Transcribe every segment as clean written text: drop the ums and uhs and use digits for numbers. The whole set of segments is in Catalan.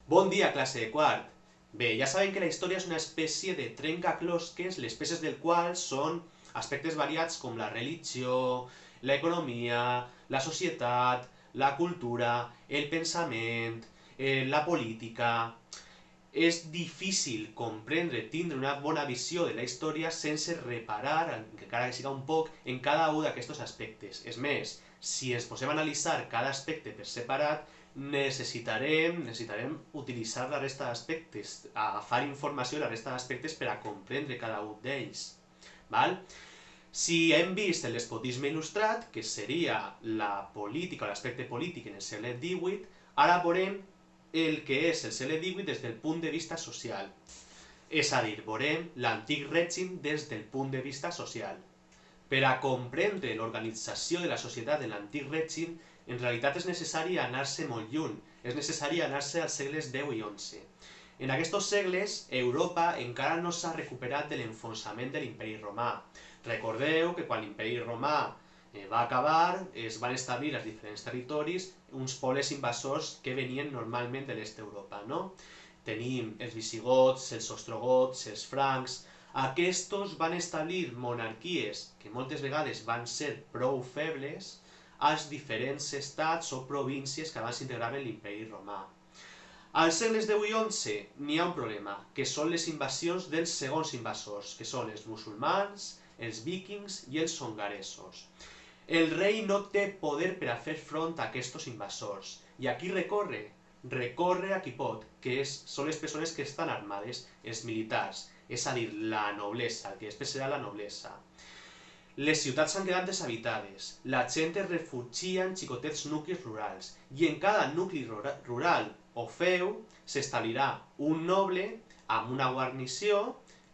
Bon dia, classe de quart. Bé, ja sabem que la història és una espècie de trencaclosques, les peces del qual són aspectes variats com la religió, l'economia, la societat, la cultura, el pensament, la política. És difícil comprendre, tindre una bona visió de la història sense reparar, encara que siga un poc, en cada un d'aquests aspectes. És més, si ens posem a analitzar cada aspecte per separat, necessitarem utilitzar la resta d'aspectes, agafar informació de la resta d'aspectes per a comprendre cada un d'ells. Val? Si hem vist el despotisme il·lustrat, que seria la política o l'aspecte polític en el segle XVIII, ara veurem el que és el segle XVIII des del punt de vista social. És a dir, veurem l'antic règim des del punt de vista social. Per a comprendre l'organització de la societat en l'antic règim, en realitat és necessari anar-se molt lluny, és necessari anar-se als segles X i XI. En aquests segles, Europa encara no s'ha recuperat de l'enfonsament de l'imperi romà. Recordeu que quan l'imperi romà va acabar, es van establir als diferents territoris uns pobles invasors que venien normalment de l'est d'Europa, no? Tenim els visigots, els ostrogots, els francs. Aquests van establir monarquies que moltes vegades van ser prou febles als diferents estats o províncies que abans s'integraven en l'imperi romà. Als segles X i XI n'hi ha un problema, que són les invasions dels segons invasors, que són els musulmans, els vikings i els hongaresos. El rei no té poder per a fer front a aquests invasors. I a qui recorre? Recorre a qui pot, que són les persones que estan armades, els militars, és a dir, la noblesa, el que després serà la noblesa. Les ciutats s'han quedat deshabitades, la gent es refugia en xicotets nuclis rurals, i en cada nucli rural o feu s'establirà un noble amb una guarnició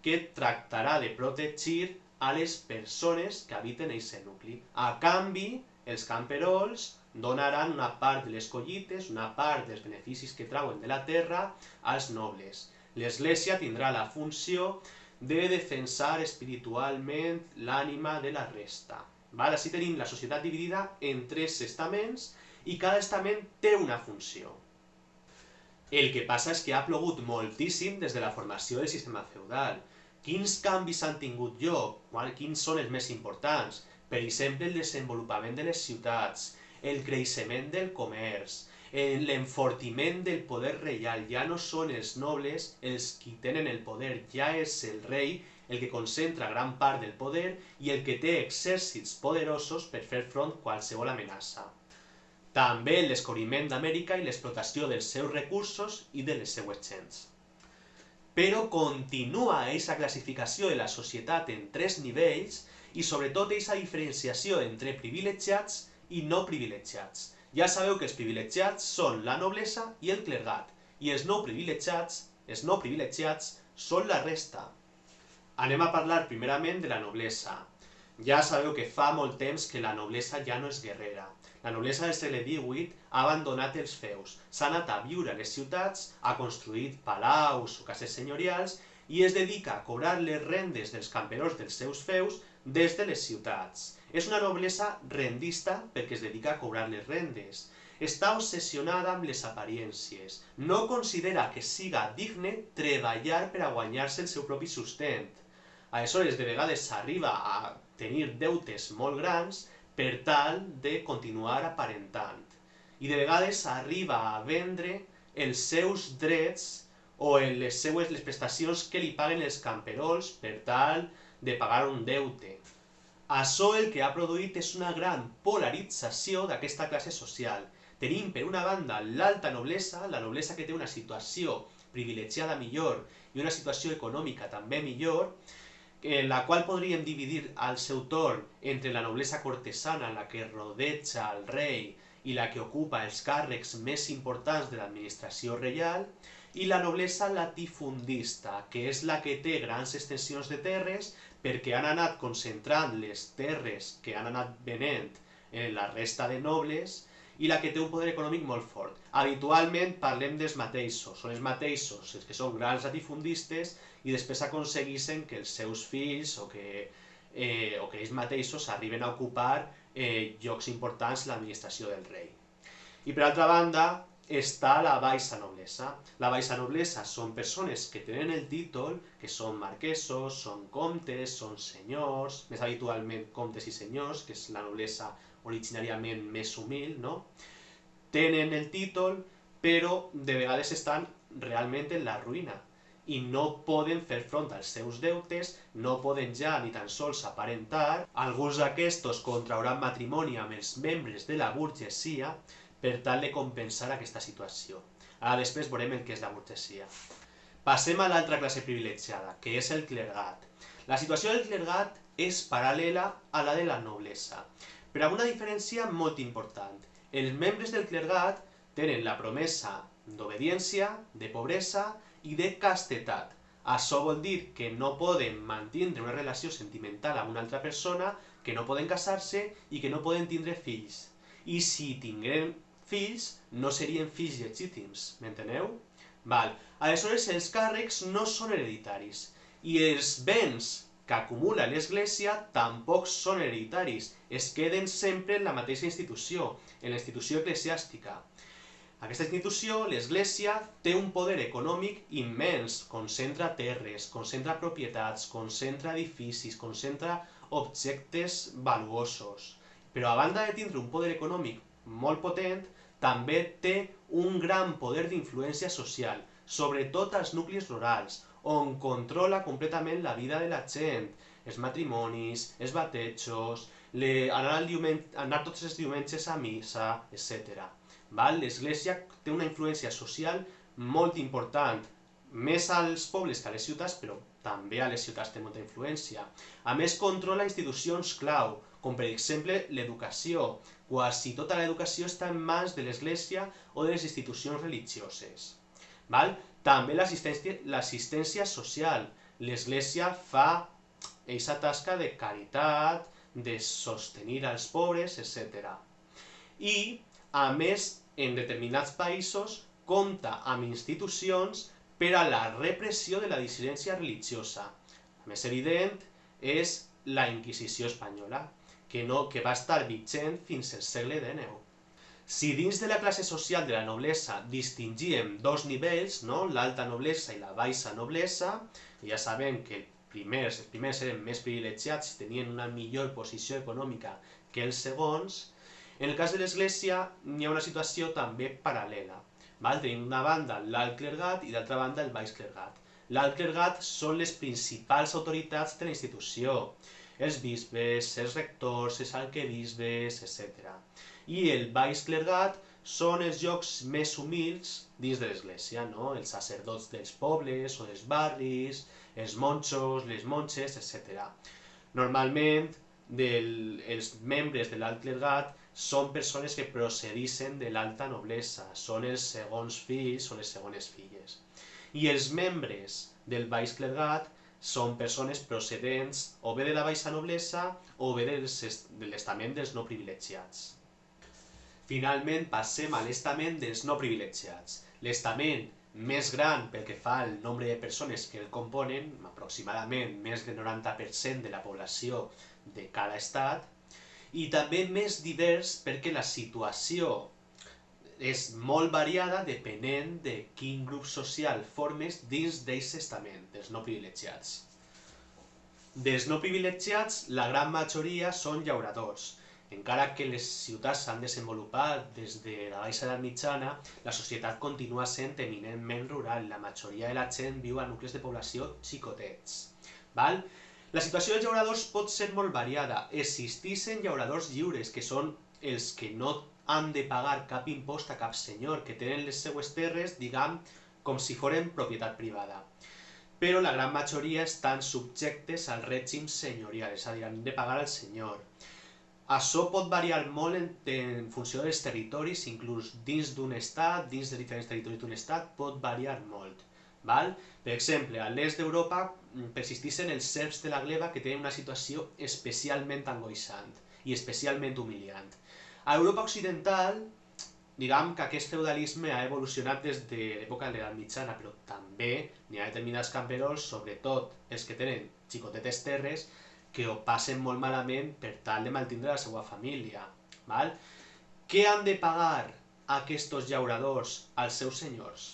que tractarà de protegir a les persones que habiten en aquest nucli. A canvi, els camperols donaran una part de les collites, una part dels beneficis que trauen de la terra als nobles. L'Església tindrà la funció de defensar espiritualment l'ànima de la resta. Així tenim la societat dividida en 3 estaments i cada estament té una funció. El que passa és que ha plogut moltíssim des de la formació del sistema feudal. Quins canvis han tingut lloc? Quins són els més importants? Per exemple, el desenvolupament de les ciutats, el creixement del comerç, l'enfortiment del poder reial. Ja no són els nobles els qui tenen el poder, ja és el rei el que concentra gran part del poder i el que té exèrcits poderosos per fer front a qualsevol amenaça. També el descobriment d'Amèrica i l'explotació dels seus recursos i de les seues gents. Però continua aquesta classificació de la societat en 3 nivells i sobretot aquesta diferenciació entre privilegiats i no privilegiats. Ja sabeu que els privilegiats són la noblesa i el clergat, i els no privilegiats són la resta. Anem a parlar primerament de la noblesa. Ja sabeu que fa molt temps que la noblesa ja no és guerrera. La noblesa del segle XVIII ha abandonat els feus, s'ha anat a viure a les ciutats, ha construït palaus o cases senyorials i es dedica a cobrar les rendes dels camperols dels seus feus des de les ciutats. És una noblesa rendista perquè es dedica a cobrar les rendes. Està obsessionada amb les apariències. No considera que siga digne treballar per a guanyar-se el seu propi sustent. Aleshores, de vegades s'arriba a tenir deutes molt grans per tal de continuar aparentant. I de vegades s'arriba a vendre els seus drets o les prestacions que li paguen els camperols per tal de pagar un deute. Això el que ha produït és una gran polarització d'aquesta classe social. Tenim per una banda l'alta noblesa, la noblesa que té una situació privilegiada millor i una situació econòmica també millor, en la qual podríem dividir al seu torn entre la noblesa cortesana, la que rodeja el rei i la que ocupa els càrrecs més importants de l'administració reial, i la noblesa latifundista, que és la que té grans extensions de terres perquè han anat concentrant les terres que han anat venent en la resta de nobles i la que té un poder econòmic molt fort. Habitualment parlem dels mateixos, són els mateixos els que són grans latifundistes i després aconsegueixen que els seus fills o que ells mateixos arriben a ocupar llocs importants en l'administració del rei. I per altra banda, està la baixa noblesa. La baixa noblesa són persones que tenen el títol, que són marquesos, són comtes, són senyors, més habitualment comtes i senyors, que és la noblesa originàriament més humil, no? Tenen el títol, però de vegades estan realment en la ruïna i no poden fer front als seus deutes, no poden ja ni tan sols aparentar. Alguns d'aquestos contrauran matrimoni amb els membres de la burgesia per tal de compensar aquesta situació. Ara després veurem el que és la burgesia. Passem a l'altra classe privilegiada, que és el clergat. La situació del clergat és paral·lela a la de la noblesa, però amb una diferència molt important. Els membres del clergat tenen la promesa d'obediència, de pobresa i de castetat. Això vol dir que no poden mantenir una relació sentimental amb una altra persona, que no poden casar-se i que no poden tindre fills. I si tingueren fills, no serien fills legítims, m'enteneu? Val. Aleshores, els càrrecs no són hereditaris i els béns que acumula l'Església tampoc són hereditaris, es queden sempre en la mateixa institució, en la institució eclesiàstica. Aquesta institució, l'Església, té un poder econòmic immens, concentra terres, concentra propietats, concentra edificis, concentra objectes valuosos. Però a banda de tindre un poder econòmic molt potent, també té un gran poder d'influència social, sobretot als nuclis rurals, on controla completament la vida de la gent, els matrimonis, els batejos, anar tots els diumenges a missa, etc. L'Església té una influència social molt important, més als pobles que a les ciutats, però també a les ciutats té molta influència. A més, controla institucions clau, com per exemple l'educació. Quasi tota l'educació està en mans de l'Església o de les institucions religioses. També l'assistència social. L'Església fa aquesta tasca de caritat, de sostenir als pobres, etc. I, a més, en determinats països compta amb institucions per a la repressió de la dissidència religiosa. La més evident és la Inquisició espanyola, que va estar vigent fins al segle XIX. Si dins de la classe social de la noblesa distingíem dos nivells, no? L'alta noblesa i la baixa noblesa, ja sabem que els primers eren més privilegiats i tenien una millor posició econòmica que els segons. En el cas de l'Església hi ha una situació també paral·lela. Tenim d'una banda l'alt clergat i d'altra banda el baix clergat. L'alt clergat són les principals autoritats de la institució, els bisbes, els rectors, els arquebisbes, etc. I el baix clergat són els llocs més humils dins de l'Església, no? Els sacerdots dels pobles o dels barris, els monjos, les monges, etc. Normalment, els membres de l'alt clergat són persones que procedixen de l'alta noblesa, són els segons fills o les segones filles. I els membres del baix clergat són persones procedents o bé de la baixa noblesa o bé de l'estament dels no privilegiats. Finalment passem a l'estament dels no privilegiats. L'estament més gran pel que fa al nombre de persones que el componen, aproximadament més del 90% de la població de cada estat, i també més divers perquè la situació és molt variada depenent de quin grup social formes dins d'aquest estament, dels no privilegiats. Dels no privilegiats, la gran majoria són llauradors. Encara que les ciutats s'han desenvolupat des de la baixa edat mitjana, la societat continua sent eminentment rural. La majoria de la gent viu a nuclis de població xicotets. La situació dels llauradors pot ser molt variada. Existeixen llauradors lliures, que són els que no han de pagar cap impost a cap senyor, que tenen les seues terres, diguem, com si foren propietat privada. Però la gran majoria estan subjectes al règim senyorial, és a dir, han de pagar al senyor. Això pot variar molt en funció dels territoris, inclús dins d'un estat, dins de diferents territoris d'un estat, pot variar molt. Per exemple, a l'est d'Europa persisteixen els serfs de la gleva, que tenen una situació especialment angoixant i especialment humiliant. A Europa occidental, diguem que aquest feudalisme ha evolucionat des de l'època de l'edat mitjana, però també n'hi ha determinats camperols, sobretot els que tenen xicotetes terres, que ho passen molt malament per tal de mantenir la seva família. Què han de pagar aquests llauradors als seus senyors?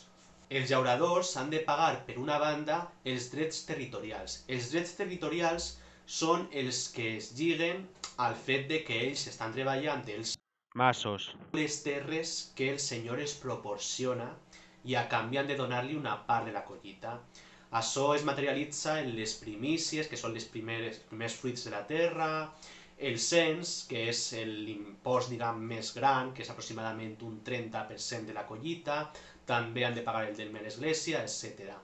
Els llauradors han de pagar, per una banda, els drets territorials. Els drets territorials són els que es lliguen al fet de que ells estan treballant els masos. les terres que el senyor els proporciona i a canvi han de donar-li una part de la collita. Això es materialitza en les primícies, que són els primers fruits de la terra, el cens, que és l'impost, diguem, més gran, que és aproximadament un 30% de la collita, també han de pagar el del l'església, etc.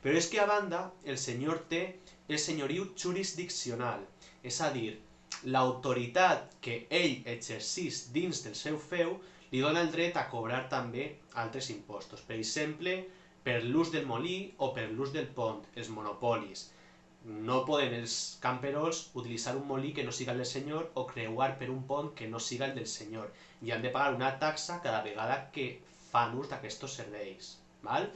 Però és que a banda el senyor té el senyoriu jurisdiccional, és a dir, l'autoritat que ell exercís dins del seu feu li dona el dret a cobrar també altres impostos. Per exemple, per l'ús del molí o per l'ús del pont, els monopolis. No poden els camperols utilitzar un molí que no siga el del senyor o creuar per un pont que no siga el del senyor i han de pagar una taxa cada vegada que fan ús d'aquests serveis. Val?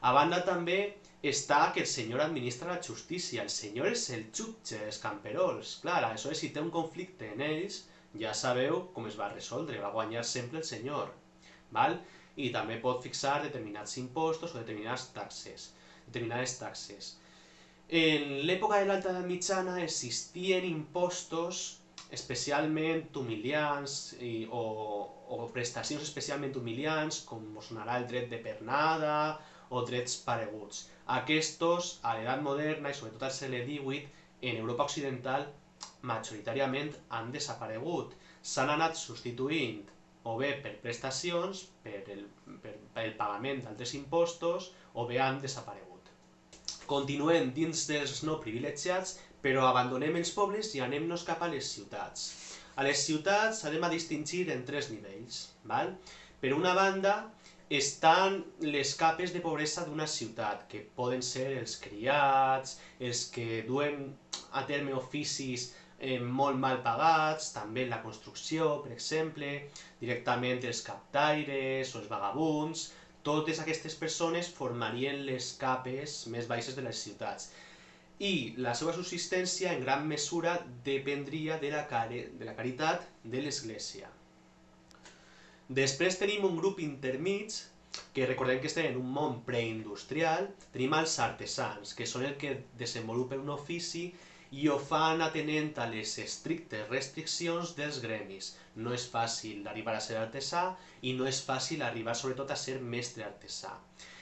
A banda també està que el senyor administra la justícia, el senyor és el jutge dels camperols. Clar, aleshores si té un conflicte en ells, ja sabeu com es va resoldre, va guanyar sempre el senyor. Val? I també pot fixar determinats impostos o determinades taxes. En l'època de l'Alta Edat Mitjana existien impostos especialment humiliants o prestacions especialment humiliants, com us sonarà el dret de pernada o drets pareguts. Aquests, a l'edat moderna i sobretot al segle XVIII, en Europa Occidental, majoritàriament han desaparegut. S'han anat substituint o bé per prestacions, per el pagament d'altres impostos, o bé han desaparegut. Continuem dins dels no privilegiats, però abandonem els pobles i anem-nos cap a les ciutats. A les ciutats anem a distingir en tres nivells. Val? Per una banda, estan les capes de pobresa d'una ciutat, que poden ser els criats, els que duen a terme oficis molt mal pagats, també la construcció, per exemple, directament els captaires o els vagabunds. Totes aquestes persones formarien les capes més baixes de les ciutats. I la seva subsistència en gran mesura dependria de la caritat de l'Església. Després tenim un grup intermig, que recordem que estem en un món preindustrial. Tenim els artesans, que són els que desenvolupen un ofici i ho fan atenent a les estrictes restriccions dels gremis. No és fàcil arribar a ser artesà i no és fàcil arribar sobretot a ser mestre artesà.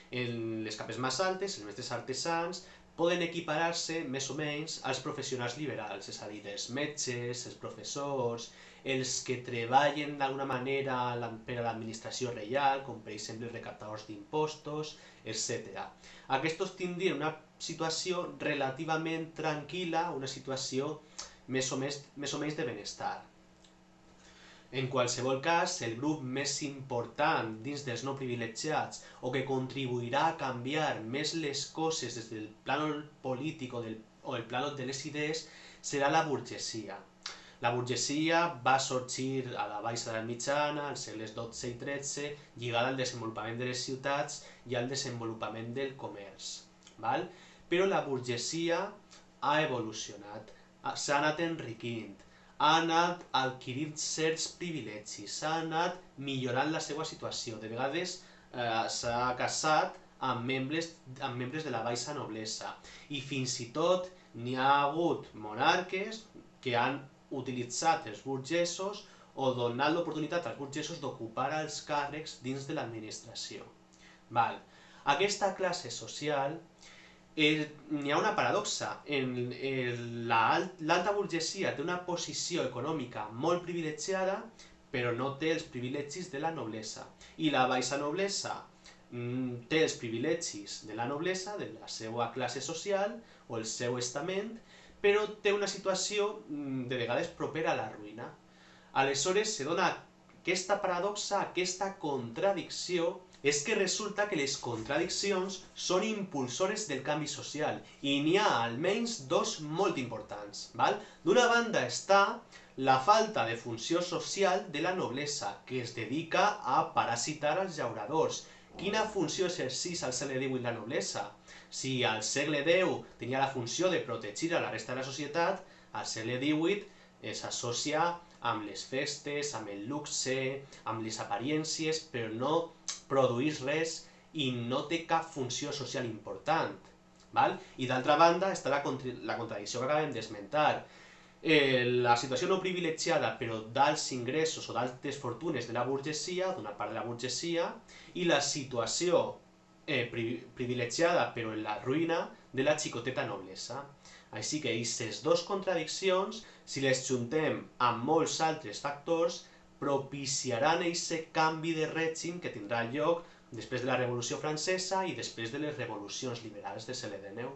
En les capes més altes, els mestres artesans poden equiparar-se més o menys als professionals liberals, és a dir, els metges, els professors, els que treballen d'alguna manera per a l'administració reial, com per exemple els recaptadors d'impostos, etc. Aquests tindrien una situació relativament tranquil·la, una situació més o menys de benestar. En qualsevol cas, el grup més important dins dels no privilegiats o que contribuirà a canviar més les coses des del plànol polític o el plànol de les idees serà la burgesia. La burgesia va sorgir a la baixa edat mitjana, als segles XII i XIII, lligada al desenvolupament de les ciutats i al desenvolupament del comerç. Val? Però la burgesia ha evolucionat, s'ha anat enriquint, ha anat adquirint certs privilegis, s'ha anat millorant la seva situació. De vegades s'ha casat amb membres de la baixa noblesa i fins i tot n'hi ha hagut monarques que han utilitzat els burgesos o donat l'oportunitat als burgesos d'ocupar els càrrecs dins de l'administració. Aquesta classe social, n'hi ha una paradoxa. L'alta burgesia té una posició econòmica molt privilegiada, però no té els privilegis de la noblesa. I la baixa noblesa té els privilegis de la noblesa, de la seva classe social o el seu estament, però té una situació de vegades propera a la ruïna. Aleshores se dona aquesta paradoxa, aquesta contradicció, és que resulta que les contradiccions són impulsores del canvi social i n'hi ha almenys dos molt importants. D'una banda està la falta de funció social de la noblesa, que es dedica a parasitar els llauradors. Quina funció exercís al segle XVIII la noblesa? Si al segle X tenia la funció de protegir a la resta de la societat, al segle XVIII s'associa amb les festes, amb el luxe, amb les apariències, però no produeix res i no té cap funció social important. Val? I d'altra banda està la contradicció que acabem d'esmentar. La situació no privilegiada però d'alts ingressos o d'altes fortunes de la burgesia, d'una part de la burgesia, i la situació privilegiada però en la ruïna de la xicoteta noblesa. Així que aquestes dues contradiccions, si les juntem amb molts altres factors, propiciaran aquest canvi de règim que tindrà lloc després de la Revolució Francesa i després de les revolucions liberals de segle XIX.